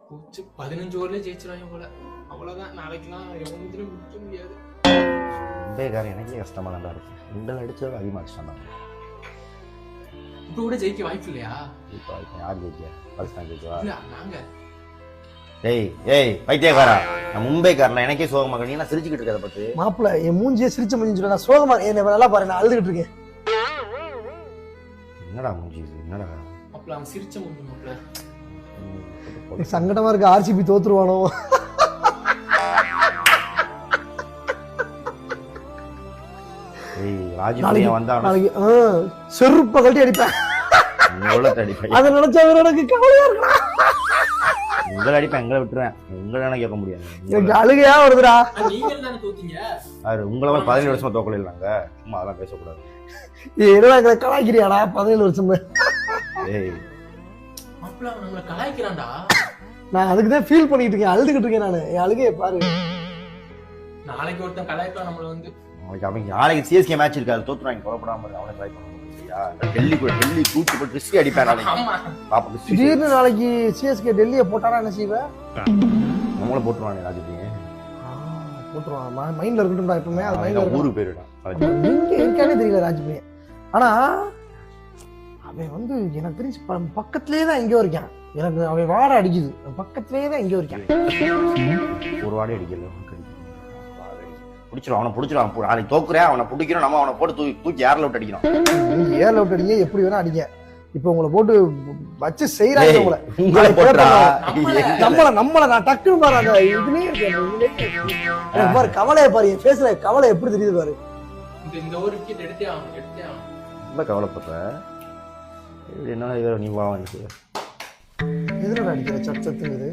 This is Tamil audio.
15 ஓவர்ல ஜெயிச்சிருவாங்க போல. அவ்வளவுதான். நாளைக்குலாம் எவனும் முடிக்க முடியாது. மும்பைக்காரன் எனக்கே கஷ்டமா தான் இருக்கு. ரெண்டு அடிச்சது அதிகமாக கஷ்டம் தான். இப்போ கூட ஜெயிக்க வாய்ப்பு இல்லையா? இப்போ யார் ஜெயிக்க? பாகிஸ்தான் ஜெயிக்கவா? நாங்க ஏய் பைத்தியக்காரா, நான் மும்பைக்காரல எனக்கே சோகமா நீ என்ன சிரிச்சுக்கிட்டு இருக்க? அதை பத்தி மாப்பிள்ள என் மூஞ்சியே சிரிச்ச மூஞ்சி சொல்ல நான் சோகமா என்ன நல்லா பாரு, நான் அழுதுகிட்டு இருக்கேன். என்னடா மூஞ்சி இது? என்னடா மாப்பிள்ள அவன் சிரிச்ச மூஞ்சி மாப்பிள்ள. சங்கடமா இருக்கு, ஆர்சிபி தோத்துருவானோ. ராஜ்புரியா வந்தா நாளைக்கு செருப்ப கட்டி அடிப்பேன். அதை நினைச்சா எனக்கு கவலையா இருக்கா. உங்களை அடிப்பேன், எங்களை விட்டுருவேன். உங்களை கேட்க முடியாது. எனக்கு அழுகையா வருதுடா. நீங்க தானே தோத்தீங்க. உங்களை 17 வருஷமா தோக்கல இல்லைங்க. சும்மா அதெல்லாம் பேசக்கூடாது. என்னடா எங்களை கலாய்க்கிறியாடா? 17 வருஷம். ஏய் மாப்பிள்ள அவன் நம்மளை கலாய்க்கிறான்டா. நான் அதுக்குதான் ஃபீல் பண்ணிட்டு இருக்கேன், அழுதுகிட்டு இருக்கேன் நானு. என் அழுகையை பாரு. நாளைக்கு ஒருத்தன் கலாய்க்கலாம் நம்மள வந்து. நாளைக்கு சிஎஸ்கே மேட்ச் இருக்காது, தோத்துறாங்க. குழப்படாம அவனை ட்ரை பண்ண முடியா? டெல்லி தூக்கி போட்டு ரிஸ்க் அடிப்பேன் நாளைக்கு. திடீர்னு நாளைக்கு சிஎஸ்கே டெல்லியை போட்டாரா என்ன செய்வ? நம்மள போட்டுருவானே ராஜ்புரி. போட்டுருவான். மைண்ட்ல இருக்கட்டும்டா எப்பவுமே. அது மைண்ட்ல ஊருக்கு போயிடுடா. எங்க இருக்கானே தெரியல ராஜ்புரி. ஆனா அவன் வந்து எனக்கு தெரிஞ்சு பக்கத்திலேயே தான் எங்கேயோ இருக்கான். எனக்கு அவன் வாட அடிக்குது, பக்கத்திலேயே தான் எங்கேயோ இருக்கான். ஒரு வாடகை அடிக்கல, பிடிச்சிடும். அவனை பிடிச்சிடும். நாளைக்கு தோக்குறேன், அவனை பிடிக்கிறோம். நம்ம அவனை போட்டு தூக்கி ஏர்ல விட்டு அடிக்கிறோம். ஏர்ல விட்டு அடிங்க, எப்படி வேணா அடிங்க. இப்ப உங்களை போட்டு வச்சு செய்யறாங்க. நம்மள நான் டக்குன்னு பாரு, அந்த இதுலயே இருக்கேன் பாரு. கவலையை பாரு, என் ஃபேஸ்ல கவலை எப்படி தெரியுது பாரு. இந்த ஒரு விக்கெட் எடுத்தே ஆகும். ரொம்ப கவலைப்படுற. என்ன நீ வா எனக்கு எதுல அடிக்கிற சத்துங்குது.